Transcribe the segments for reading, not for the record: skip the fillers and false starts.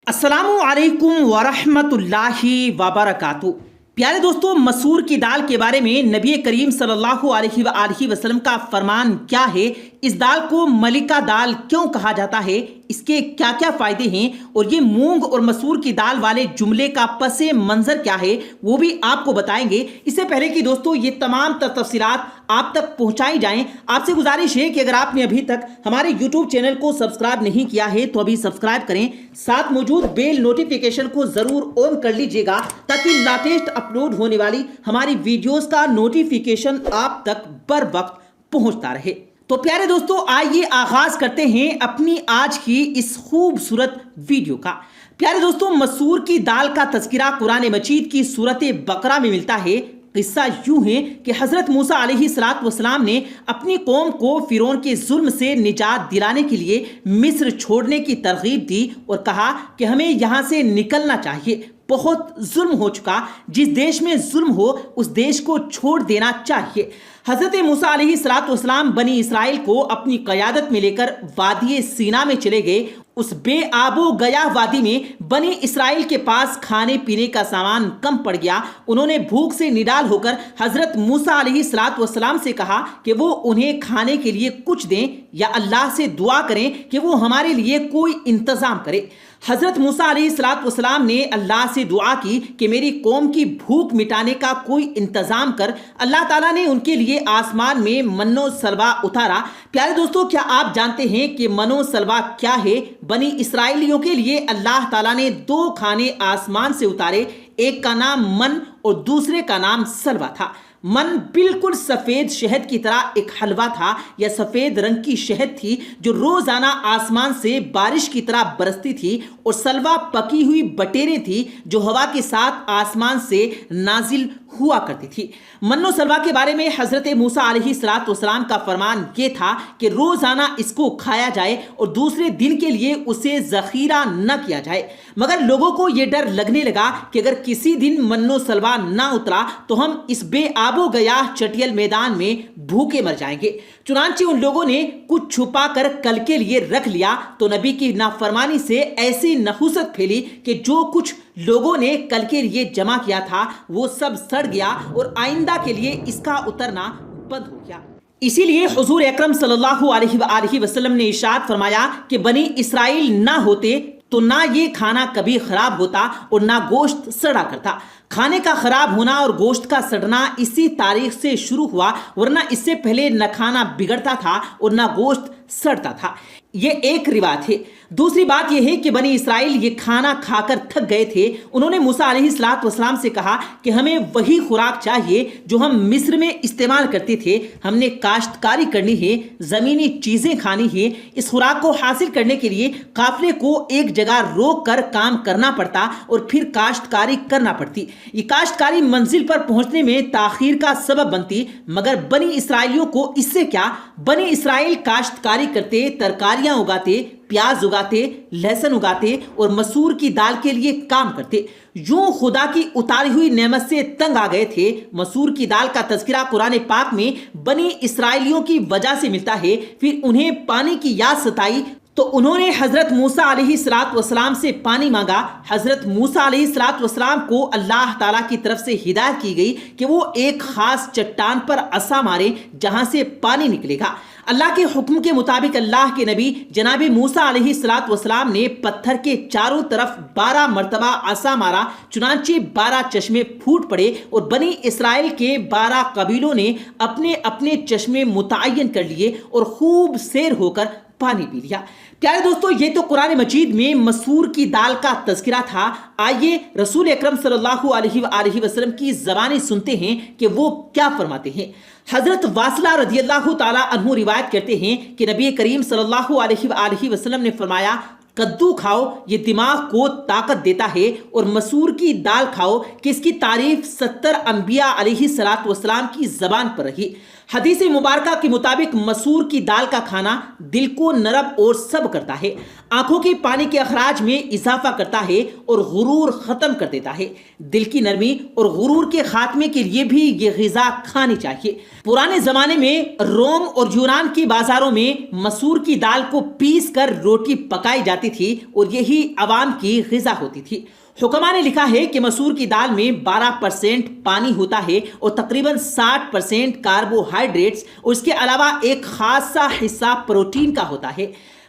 अस्सलामु अलैकुम वरहमत उल्लाहि वबरकातुहू। प्यारे दोस्तों, मसूर की दाल के बारे में नबी करीम सल्लल्लाहु अलैहि वसल्लम का फरमान क्या है, इस दाल को मलिका दाल क्यों कहा जाता है, इसके क्या क्या फायदे हैं और ये मूंग और मसूर की दाल वाले जुमले का पसे मंजर क्या है वो भी आपको बताएंगे। इससे पहले कि दोस्तों ये तमाम तफसीलात आप तक पहुंचाई जाएं, आपसे गुजारिश है कि अगर आपने अभी तक हमारे YouTube चैनल को सब्सक्राइब नहीं किया है तो अभी सब्सक्राइब करें, साथ मौजूद बेल नोटिफिकेशन को जरूर ऑन कर लीजिएगा ताकि लेटेस्ट अपलोड होने वाली हमारी वीडियोस का नोटिफिकेशन आप तक बर वक्त पहुंचता रहे। तो प्यारे दोस्तों, आइए आगाज करते हैं अपनी आज की इस खूबसूरत वीडियो का। प्यारे दोस्तों, मसूर की दाल का तज़किरा कुरान मजीद की सूरत बकरा में मिलता है। किस्सा यूं है कि हजरत मूसा अलैहिस्सलाम ने अपनी कौम को फिरौन के जुल्म से निजात दिलाने के लिए मिस्र छोड़ने की तरगीब दी और कहा कि हमें यहाँ से निकलना चाहिए, बहुत जुल्म हो चुका, जिस देश में जुल्म हो उस देश को छोड़ देना चाहिए। हजरत मूसा अलैहिस्सलाम बनी इसराइल को अपनी क़यादत में लेकर वादी सीना में चले गए। उस बेआबो गया वादी में बनी इसराइल के पास खाने पीने का सामान कम पड़ गया। उन्होंने भूख से निडाल होकर हजरत मूसा अलैहिस्सलाम से कहा कि वो उन्हें खाने के लिए कुछ दें या अल्लाह से दुआ करें कि वो हमारे लिए कोई इंतजाम करे। हजरत मूसा अलैहिस्सलाम ने अल्लाह से दुआ की कि मेरी कौम की भूख मिटाने का कोई इंतजाम कर। अल्लाह ताला ने उनके लिए आसमान में मन्नो सलवा उतारा। प्यारे दोस्तों, क्या आप जानते हैं कि मनो सलवा क्या है? बनी इसराइलियों के लिए अल्लाह ताला ने दो खाने आसमान से उतारे, एक का नाम मन और दूसरे का नाम सलवा था। मन बिल्कुल सफेद शहद की तरह एक हलवा था या सफेद रंग की शहद थी जो रोजाना आसमान से बारिश की तरह बरसती थी, और सलवा पकी हुई बटेरें थी जो हवा के साथ आसमान से नाजिल हुआ करती थी। मन्नो सलवा के बारे में हजरत मूसा अलैहिस्सलाम का फरमान ये था कि रोजाना इसको खाया जाए और दूसरे दिन के लिए उसे जखीरा न किया जाए। मगर लोगों को यह डर लगने लगा कि अगर किसी दिन मन्नो सलवा ना उतरा तो हम इस बेआबो गया चटियल मैदान में भूखे मर जाएंगे। चुनांचे उन लोगों ने कुछ छुपा कर कल के लिए रख लिया तो नबी की नाफरमानी से ऐसी नहुसत फैली कि जो कुछ लोगों ने कल के लिए जमा किया था वो सब सड़ गया और आइंदा के लिए इसका उतरना बंद हो गया। इसीलिए हुजूर अकरम सल्लल्लाहु अलैहि वसल्लम ने इरशाद फरमाया कि बनी इसराइल ना होते तो ना ये खाना कभी खराब होता और ना गोश्त सड़ा करता। खाने का खराब होना और गोश्त का सड़ना इसी तारीख से शुरू हुआ, वरना इससे पहले न खाना बिगड़ता था और न गोश्त सड़ता था। ये एक रिवाज है। दूसरी बात यह है कि बनी इसराइल ये खाना खाकर थक गए थे। उन्होंने मूसा अलैहिस्सलाम से कहा कि हमें वही खुराक चाहिए जो हम मिस्र में इस्तेमाल करते थे। हमने काश्तकारी करनी है, ज़मीनी चीज़ें खानी है। इस खुराक को हासिल करने के लिए काफिले को एक जगह रोक कर काम करना पड़ता और फिर काश्तकारी करना पड़ती। ये काश्तकारी मंजिल पर पहुंचने में ताखीर का सबब बनती। मगर बनी इसराइलियों को इससे क्या, बनी इसराइल काश्तकारी करते, तरकारियां उगाते, प्याज उगाते, लहसुन उगाते और मसूर की दाल के लिए काम करते। यूं खुदा की उतारी हुई नेमत से तंग आ गए थे। मसूर की दाल का तज़किरा कुरान पाक में बनी इसराइलियों की वजह से मिलता है। फिर उन्हें पानी की याद सताई तो उन्होंने हजरत मूसा अलैहिस्सलाम से पानी मांगा। हजरत मूसा अलैहिस्सलाम को अल्लाह ताला की तरफ से हिदायत की गई कि वो एक खास चट्टान पर असा मारे जहां से पानी निकलेगा। अल्लाह के हुक्म के मुताबिक अल्लाह के नबी जनाब मूसा अलैहिस्सलाम ने पत्थर के चारों तरफ 12 मरतबा असा मारा। चुनांचे 12 चश्मे फूट पड़े और बनी इसराइल के 12 कबीलों ने अपने अपने चश्मे मुतय्यन कर लिए और खूब सैर होकर पानी पी लिया। प्यारे दोस्तों, ये तो कुरान मजीद में मसूर की दाल का तज़किरा था। आइए रसूल अकरम सल्लल्लाहु अलैहि वसल्लम की ज़बानी सुनते हैं कि वो क्या फरमाते हैं। हजरत वासिला रज़ियल्लाहु ताला अन्हु रिवायत करते हैं कि नबी करीम सल्लल्लाहु अलैहि वसल्लम ने फरमाया, कद्दू खाओ, ये दिमाग को ताकत देता है, और मसूर की दाल खाओ कि इसकी तारीफ 70 अंबिया अलैहिस्सलाम की ज़बान पर रही। حدیث مبارکہ کے مطابق مسور کی دال کا کھانا دل کو نرم اور سب کرتا ہے، آنکھوں کے پانی کے اخراج میں اضافہ کرتا ہے اور غرور ختم کر دیتا ہے۔ دل کی نرمی اور غرور کے خاتمے کے لیے بھی یہ غذا کھانی چاہیے۔ پرانے زمانے میں روم اور یونان کی بازاروں میں مسور کی دال کو پیس کر روٹی پکائی جاتی تھی اور یہی عوام کی غذا ہوتی تھی۔ حکماء نے لکھا ہے کہ مسور کی دال میں 12% پانی ہوتا ہے اور تقریباً 60% کاربوہائیڈریٹس اور اس کے علاوہ ایک خاصا حصہ پروٹین کا ہوتا ہے۔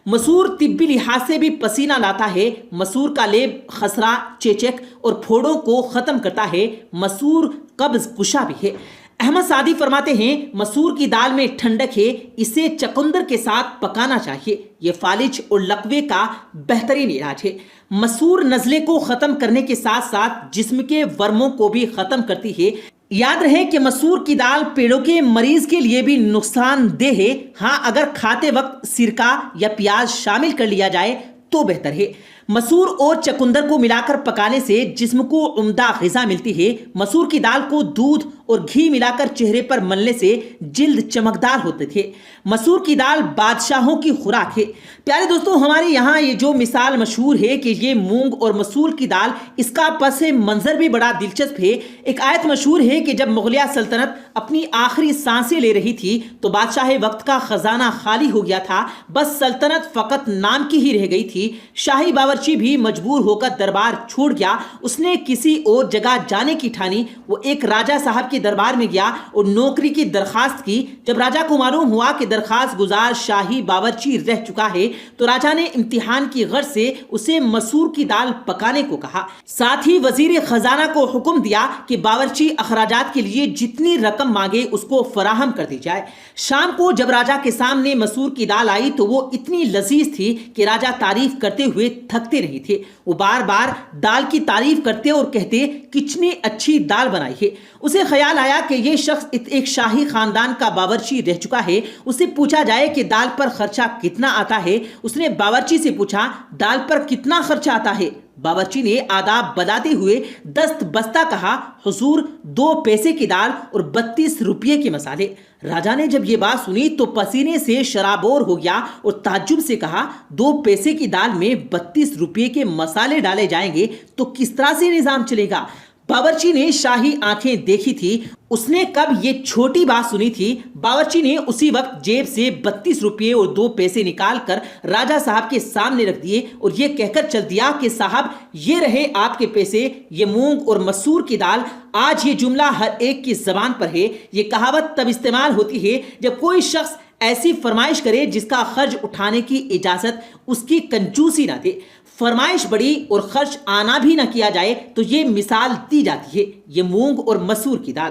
مسور طبی لحاظ سے بھی پسینہ لاتا ہے۔ مسور کا لیب خسرہ، چیچک اور پھوڑوں کو ختم کرتا ہے۔ مسور قبض کشا بھی ہے۔ احمد سعدی فرماتے ہیں مسور کی دال میں ٹھنڈک ہے، اسے چقندر کے ساتھ پکانا چاہیے، یہ فالج اور لقوے کا بہترین علاج ہے۔ مسور نزلے کو ختم کرنے کے ساتھ ساتھ جسم کے ورموں کو بھی ختم کرتی ہے۔ یاد رہے کہ مسور کی دال پیڑوں کے مریض کے لیے بھی نقصان دہ ہے، ہاں اگر کھاتے وقت سرکہ یا پیاز شامل کر لیا جائے تو بہتر ہے۔ مسور اور چقندر کو ملا کر پکانے سے جسم کو عمدہ غذا ملتی ہے۔ مسور کی دال کو دودھ اور گھی ملا کر چہرے پر ملنے سے جلد چمکدار ہوتے تھے۔ مسور کی دال بادشاہوں کی خوراک ہے۔ پیارے دوستو، ہمارے یہاں یہ جو مثال مشہور ہے کہ یہ مونگ اور مسور کی دال، اس کا پس منظر بھی بڑا دلچسپ ہے۔ ایک آیت مشہور ہے کہ جب مغلیہ سلطنت اپنی آخری سانسیں لے رہی تھی تو بادشاہ وقت کا خزانہ خالی ہو گیا تھا، بس سلطنت فقط نام کی ہی رہ گئی تھی۔ شاہی باورچی بھی مجبور ہو کر دربار چھوڑ گیا، اس نے کسی اور جگہ جانے کی ٹھانی۔ وہ ایک راجہ صاحب کے دربار میں گیا اور نوکری کی درخواست کی۔ جب راجہ کو معلوم ہوا کہ درخواست گزار شاہی باورچی رہ چکا ہے تو راجہ نے امتحان کی غرض سے اسے مسور کی دال پکانے کو کہا۔ ساتھ ہی وزیر خزانہ کو حکم دیا کہ باورچی اخراجات کے لیے جتنی رقم مانگے اس کو فراہم کر دی جائے۔ شام کو جب راجہ کے سامنے مسور کی دال آئی تو وہ اتنی لذیذ تھی کہ راجہ تعریف کرتے ہوئے تھکتے نہیں تھے۔ وہ بار بار دال کی تعریف کرتے اور کہتے کتنی اچھی دال بنائی ہے۔ اسے خیال آیا کہ یہ شخص ایک شاہی خاندان کا باورچی رہ چکا ہے، اسے پوچھا جائے کہ دال پر خرچہ کتنا آتا ہے۔ اس نے باورچی سے پوچھا دال پر کتنا خرچہ آتا ہے؟ باورچی نے آداب بتاتے ہوئے دست بستہ کہا، حضور 2 پیسے کی دال اور 32 روپے کے مسالے۔ راجہ نے جب یہ بات سنی تو پسینے سے شرابور ہو گیا اور تعجب سے کہا 2 پیسے کی دال میں 32 روپے کے مسالے ڈالے جائیں گے تو کس طرح سے نظام چلے گا؟ باورچی نے شاہی آنکھیں دیکھی تھی، اس نے کب یہ چھوٹی بات سنی تھی؟ باورچی نے اسی وقت جیب سے 32 روپے اور 2 پیسے نکال کر راجہ صاحب کے سامنے رکھ دیے اور یہ کہہ کر چل دیا کہ صاحب یہ رہے آپ کے پیسے، یہ مونگ اور مسور کی دال۔ آج یہ جملہ ہر ایک کی زبان پر ہے۔ یہ کہاوت تب استعمال ہوتی ہے جب کوئی شخص ایسی فرمائش کرے جس کا خرچ اٹھانے کی اجازت اس کی کنجوسی نہ دے۔ فرمائش بڑی اور خرچ آنا بھی نہ کیا جائے تو یہ مثال دی جاتی ہے، یہ مونگ اور مسور کی دال۔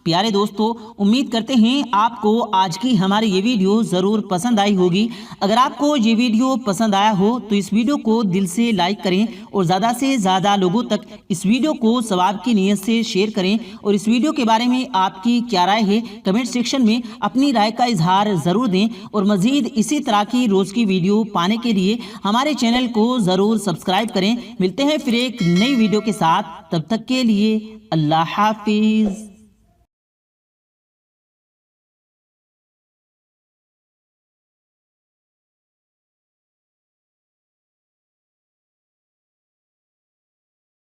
پیارے دوستو، امید کرتے ہیں آپ کو آج کی ہماری یہ ویڈیو ضرور پسند آئی ہوگی۔ اگر آپ کو یہ ویڈیو پسند آیا ہو تو اس ویڈیو کو دل سے لائک کریں اور زیادہ سے زیادہ لوگوں تک اس ویڈیو کو ثواب کی نیت سے شیئر کریں، اور اس ویڈیو کے بارے میں آپ کی کیا رائے ہے کمنٹ سیکشن میں اپنی رائے کا اظہار ضرور دیں، اور مزید اسی طرح کی روز کی ویڈیو پانے کے لیے ہمارے چینل کو ضرور سبسکرائب کریں۔ ملتے ہیں پھر ایک نئی ویڈیو کے ساتھ، تب تک کے لیے اللہ حافظ۔